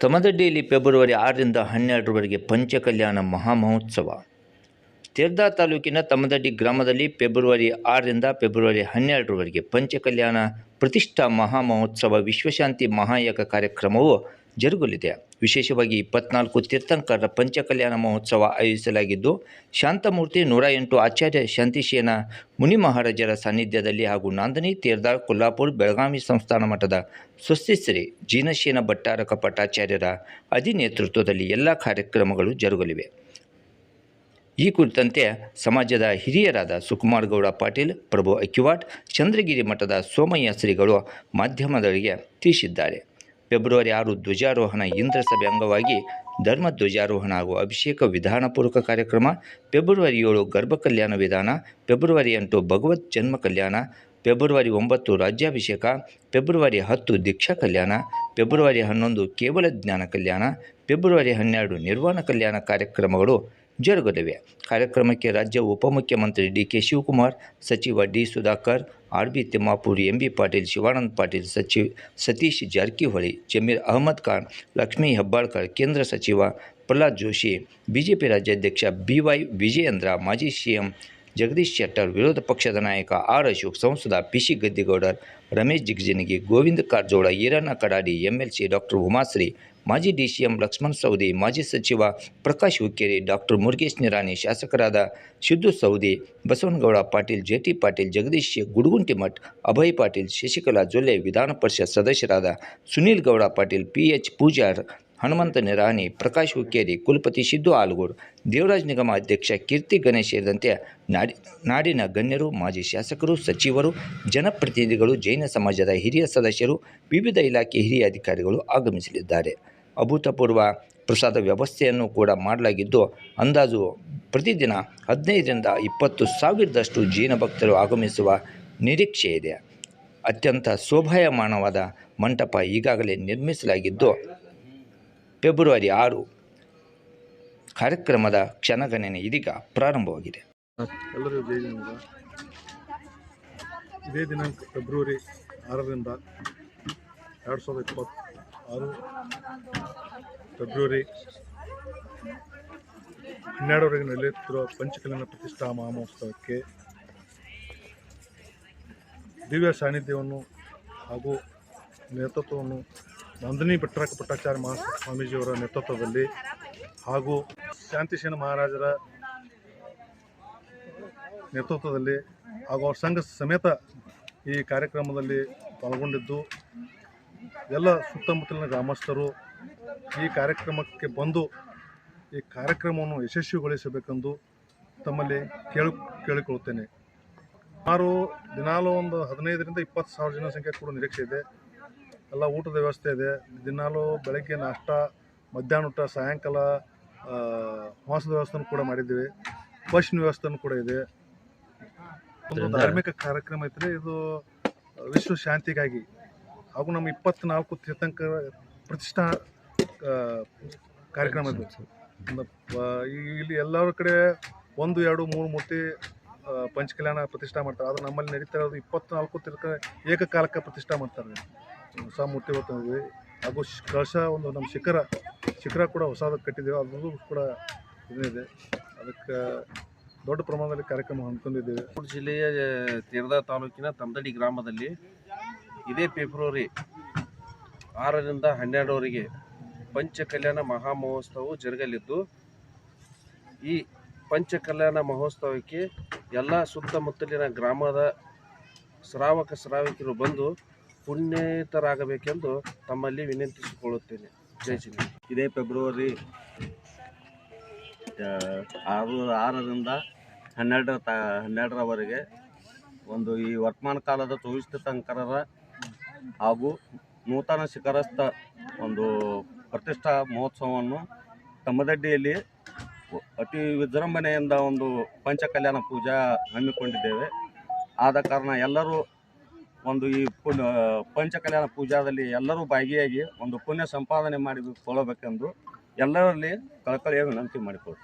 ತಮದಡ್ಡಿಯಲ್ಲಿ February 6ರಿಂದ 12ರವರೆಗೆ Panchakalyana ಮಹಾಮಹೋತ್ಸವ. ತೇರ್ದಾ ತಾಲೂಕಿನ ತಮದಡ್ಡಿ ಗ್ರಾಮದಲ್ಲಿ February 6ರಿಂದ February 12ರವರೆಗೆ Panchakalyana ಪ್ರತಿಷ್ಠಾ ಮಹಾಮಹೋತ್ಸವ ವಿಶ್ವಶಾಂತಿ ಮಹಾಯಾಗ ಕಾರ್ಯಕ್ರಮವು ಜರುಗಲಿದೆ. ವಿಶೇಷವಾಗಿ 24 ತೀರ್ಥಂಕರರ ಪಂಚಕಲ್ಯಾಣ ಮಹೋತ್ಸವ ಆಯೋಜಿಸಲಾಗಿದ್ದು, ಶಾಂತಮೂರ್ತಿ 108 ಆಚಾರ್ಯ ಶಾಂತಿಶೇನ ಮುನಿ ಮಹಾರಾಜರ ಸಾನ್ನಿಧ್ಯದಲ್ಲಿ ಹಾಗೂ ನಾಂದನಿ, ತೇರ್ದಾ, ಕೊಲ್ಲಾಪುರ, ಬೆಳಗಾವಿ ಸಂಸ್ಥಾನ ಮಠದ ಸ್ವಸ್ತಿಶ್ರೀ ಜೀನಶೇನ ಭಟ್ಟಾರಕ ಪಟ್ಟಾಚಾರ್ಯರ ಅಧಿನೇತೃತ್ವದಲ್ಲಿ ಎಲ್ಲ ಕಾರ್ಯಕ್ರಮಗಳು ಜರುಗಲಿವೆ. ಈ ಕುರಿತಂತೆ ಸಮಾಜದ ಹಿರಿಯರಾದ ಸುಕುಮಾರ್ ಗೌಡ ಪಾಟೀಲ್, ಪ್ರಭು ಅಕ್ಕಿವಾಟ್, ಚಂದ್ರಗಿರಿ ಮಠದ ಸೋಮಯ್ಯ ಶ್ರೀಗಳು ಮಾಧ್ಯಮದವರಿಗೆ ತಿಳಿಸಿದ್ದಾರೆ. ಫೆಬ್ರವರಿ 6 ಧ್ವಜಾರೋಹಣ, ಇಂದ್ರ ಸಭೆ ಅಂಗವಾಗಿ ಧರ್ಮ ಧ್ವಜಾರೋಹಣ ಹಾಗೂ ಅಭಿಷೇಕ ವಿಧಾನಪೂರ್ವಕ ಕಾರ್ಯಕ್ರಮ. ಫೆಬ್ರವರಿ 7 ಗರ್ಭ ಕಲ್ಯಾಣ ವಿಧಾನ. ಫೆಬ್ರವರಿ 8 ಭಗವತ್ ಜನ್ಮ ಕಲ್ಯಾಣ. ಫೆಬ್ರವರಿ 9 ರಾಜ್ಯಾಭಿಷೇಕ. ಫೆಬ್ರವರಿ 10 ದೀಕ್ಷಾ ಕಲ್ಯಾಣ. ಫೆಬ್ರವರಿ 11 ಕೇವಲ ಜ್ಞಾನ ಕಲ್ಯಾಣ. ಫೆಬ್ರವರಿ 12 ನಿರ್ವಾಣ ಕಲ್ಯಾಣ ಕಾರ್ಯಕ್ರಮಗಳು ಜರುಗಲಿವೆ. ಕಾರ್ಯಕ್ರಮಕ್ಕೆ ರಾಜ್ಯ ಉಪಮುಖ್ಯಮಂತ್ರಿ ಡಿ.ಕೆ. ಶಿವಕುಮಾರ್, ಸಚಿವ D. Sudhakar, R B. Timmapur, M B. Patil, Shivananda Patil, Satish Jarkiholi, Zameer Ahmed Khan, Lakshmi Hebbalkar, ಕೇಂದ್ರ ಸಚಿವ ಪ್ರಹ್ಲಾದ್ ಜೋಶಿ, ಬಿಜೆಪಿ ರಾಜ್ಯಾಧ್ಯಕ್ಷ ಬಿ.ವೈ. ವಿಜಯೇಂದ್ರ, ಮಾಜಿ ಸಿಎಂ ಜಗದೀಶ್ ಶೆಟ್ಟರ್, ವಿರೋಧ ಪಕ್ಷದ ನಾಯಕ ಆರ್. ಅಶೋಕ್, ಸಂಸದ ಪಿ.ಸಿ. ಗದ್ದಿಗೌಡರ್, ರಮೇಶ್ ಜಿಗಜಿಣಗಿ, ಗೋವಿಂದ ಕಾರಜೋಳ, ಈರಣ್ಣ ಕಡಾಡಿ, ಎಂ.ಎಲ್.ಸಿ. ಡಾಕ್ಟರ್ ಉಮಾಶ್ರೀ, ಮಾಜಿ ಡಿ.ಸಿ.ಎಂ. ಲಕ್ಷ್ಮಣ್ ಸವದಿ, ಮಾಜಿ ಸಚಿವ ಪ್ರಕಾಶ್ ಹುಕ್ಕೇರಿ, ಡಾಕ್ಟರ್ ಮುರುಗೇಶ್ ನಿರಾಣಿ, ಶಾಸಕರಾದ ಸಿದ್ದು ಸವದಿ, ಬಸವನಗೌಡ ಪಾಟೀಲ್, ಜೆ.ಟಿ. ಪಾಟೀಲ್, ಜಗದೀಶ್ ಗುಡುಗುಂಟಿಮಠ್, ಅಭಯ್ ಪಾಟೀಲ್, ಶಶಿಕಲಾ ಜೊಲ್ಲೆ, ವಿಧಾನ ಪರಿಷತ್ ಸದಸ್ಯರಾದ ಸುನೀಲ್ ಗೌಡ ಪಾಟೀಲ್, ಪಿ.ಎಚ್. ಪೂಜಾರ್, ಹನುಮಂತ ನಿರಾಣಿ, ಪ್ರಕಾಶ್ ಹುಕ್ಕೇರಿ, ಕುಲಪತಿ ಸಿದ್ದು ಆಲಗೂರ್, ದೇವರಾಜ್ ನಿಗಮ ಅಧ್ಯಕ್ಷ ಕೀರ್ತಿ ಗಣೇಶ್ ಸೇರಿದಂತೆ ನಾಡಿನ ಗಣ್ಯರು, ಮಾಜಿ ಶಾಸಕರು, ಸಚಿವರು, ಜನಪ್ರತಿನಿಧಿಗಳು, ಜೈನ ಸಮಾಜದ ಹಿರಿಯ ಸದಸ್ಯರು, ವಿವಿಧ ಇಲಾಖೆ ಹಿರಿಯ ಅಧಿಕಾರಿಗಳು ಆಗಮಿಸಲಿದ್ದಾರೆ. ಅಭೂತಪೂರ್ವ ಪ್ರಸಾದ ವ್ಯವಸ್ಥೆಯನ್ನು ಕೂಡ ಮಾಡಲಾಗಿದ್ದು, ಅಂದಾಜು ಪ್ರತಿದಿನ 15ರಿಂದ 20 ಸಾವಿರದಷ್ಟು ಜೈನ ಭಕ್ತರು ಆಗಮಿಸುವ ನಿರೀಕ್ಷೆ ಇದೆ. ಅತ್ಯಂತ ಶೋಭಾಯಮಾನವಾದ ಮಂಟಪ ಈಗಾಗಲೇ ನಿರ್ಮಿಸಲಾಗಿದ್ದು, ಫೆಬ್ರವರಿ 6 ಕಾರ್ಯಕ್ರಮದ ಕ್ಷಣಗಣನೆ ಇದೀಗ ಪ್ರಾರಂಭವಾಗಿದೆ. ಎಲ್ಲರಿಗೂ ಜೈ ಜಗನ್ನಾಥ. ಇದೇ ದಿನಾಂಕ ಫೆಬ್ರವರಿ 6ರಿಂದ 2026 ಫೆಬ್ರವರಿ 12ರವರೆಗೆ ನಡೆಯುತ್ತಿರುವ ಪಂಚಕಲ್ಯಾಣ ಪ್ರತಿಷ್ಠಾ ಮಹಾಮಹೋತ್ಸವಕ್ಕೆ ದಿವ್ಯ ಸಾನ್ನಿಧ್ಯವನ್ನು ಹಾಗೂ ನೇತೃತ್ವವನ್ನು ನಂದಿನಿ ಭಟ್ಟಾರಕ ಪಟ್ಟಾಚಾರ್ಯ ಸ್ವಾಮೀಜಿಯವರ ನೇತೃತ್ವದಲ್ಲಿ ಹಾಗೂ ಶಾಂತಿಶೇನ ಮಹಾರಾಜರ ನೇತೃತ್ವದಲ್ಲಿ ಹಾಗೂ ಅವ್ರ ಸಂಘ ಸಮೇತ ಈ ಕಾರ್ಯಕ್ರಮದಲ್ಲಿ ಪಾಲ್ಗೊಂಡಿದ್ದು, ಎಲ್ಲ ಸುತ್ತಮುತ್ತಲಿನ ಗ್ರಾಮಸ್ಥರು ಈ ಕಾರ್ಯಕ್ರಮಕ್ಕೆ ಬಂದು ಈ ಕಾರ್ಯಕ್ರಮವನ್ನು ಯಶಸ್ವಿಗೊಳಿಸಬೇಕೆಂದು ತಮ್ಮಲ್ಲಿ ಕೇಳಿಕೊಳ್ಳುತ್ತೇನೆ. ಸುಮಾರು ದಿನಾಲೂ ಒಂದು 15ರಿಂದ 20 ಸಾವಿರ ಜನ ಸಂಖ್ಯೆ ಕೂಡ ನಿರೀಕ್ಷೆ ಇದೆ. ಎಲ್ಲ ಊಟದ ವ್ಯವಸ್ಥೆ ಇದೆ. ದಿನಾಲೂ ಬೆಳಗ್ಗೆ ನಾಷ್ಟ, ಮಧ್ಯಾಹ್ನ ಊಟ, ಸಾಯಂಕಾಲ ಮಾಂಸದ ವ್ಯವಸ್ಥೆಯನ್ನು ಕೂಡ ಮಾಡಿದ್ದೀವಿ. ಬಸ್ಸಿನ ವ್ಯವಸ್ಥೆನೂ ಕೂಡ ಇದೆ. ಒಂದು ಧಾರ್ಮಿಕ ಕಾರ್ಯಕ್ರಮ ಐತ್ರಿ. ಇದು ವಿಶ್ವ ಶಾಂತಿಗಾಗಿ ಹಾಗೂ ನಮ್ಮ 24 ತೀರ್ಥಂಕರ ಪ್ರತಿಷ್ಠಾ ಕಾರ್ಯಕ್ರಮ ಇದು. ಇಲ್ಲಿ ಎಲ್ಲರ ಕಡೆ 1, 2, 3 ಮೂರ್ತಿ ಪಂಚಕಲ್ಯಾಣ ಪ್ರತಿಷ್ಠಾ ಮಾಡ್ತಾರೆ. ಆದರೆ ನಮ್ಮಲ್ಲಿ ನಡೀತಾ ಇರೋದು 24 ತೀರ್ಥ ಏಕಕಾಲಕ್ಕೆ ಪ್ರತಿಷ್ಠಾ ಮಾಡ್ತಾರೆ. ಹೊಸ ಮೂರ್ತಿ ಬರ್ತೀವಿ ಹಾಗೂ ಕಳಶ ಒಂದು ನಮ್ಮ ಶಿಖರ ಕೂಡ ಹೊಸದು ಕಟ್ಟಿದ್ದೇವೆ. ಅದು ಕೂಡ ಇದಿದೆ. ಅದಕ್ಕೆ ದೊಡ್ಡ ಪ್ರಮಾಣದಲ್ಲಿ ಕಾರ್ಯಕ್ರಮ ಹಮ್ಮಿಕೊಂಡಿದ್ದೇವೆ. ಜಿಲ್ಲೆಯ ತೇರ್ದಾ ತಾಲೂಕಿನ ತಮದಡ್ಡಿ ಗ್ರಾಮದಲ್ಲಿ ಇದೇ ಫೆಬ್ರವರಿ 6ರಿಂದ 12ರವರೆಗೆ ಪಂಚಕಲ್ಯಾಣ ಮಹಾಮಹೋತ್ಸವವು ಜರುಗಲಿದ್ದು, ಈ ಪಂಚಕಲ್ಯಾಣ ಮಹೋತ್ಸವಕ್ಕೆ ಎಲ್ಲ ಸುತ್ತಮುತ್ತಲಿನ ಗ್ರಾಮದ ಶ್ರಾವಕಿಯರು ಬಂದು ಪುಣ್ಯತರಾಗಬೇಕೆಂದು ತಮ್ಮಲ್ಲಿ ವಿನಂತಿಸಿಕೊಳ್ಳುತ್ತೇನೆ. ಜೈ ಶ್ರೀ. ಇದೇ ಫೆಬ್ರವರಿ 6ರಿಂದ 12ರವರೆಗೆ ಒಂದು ಈ ವರ್ತಮಾನ ಕಾಲದ 24 ತೀರ್ಥಂಕರರ ಹಾಗೂ ನೂತನ ಶಿಖರಸ್ಥ ಒಂದು ಪ್ರತಿಷ್ಠಾ ಮಹೋತ್ಸವವನ್ನು ತಮ್ಮದಡ್ಡಿಯಲ್ಲಿ ಅತಿ ವಿಜೃಂಭಣೆಯಿಂದ ಒಂದು ಪಂಚಕಲ್ಯಾಣ ಪೂಜಾ ಹಮ್ಮಿಕೊಂಡಿದ್ದೇವೆ. ಆದ ಕಾರಣ ಎಲ್ಲರೂ ಒಂದು ಈ ಪಂಚಕಲ್ಯಾಣ ಪೂಜಾದಲ್ಲಿ ಎಲ್ಲರೂ ಭಾಗಿಯಾಗಿ ಒಂದು ಪುಣ್ಯ ಸಂಪಾದನೆ ಮಾಡಿಕೊಳ್ಳಬೇಕೆಂದು ಎಲ್ಲರಲ್ಲಿ ಕಳಕಳಿಯ ವಿನಂತಿ ಮಾಡಿಕೊಳ್ಳಿ.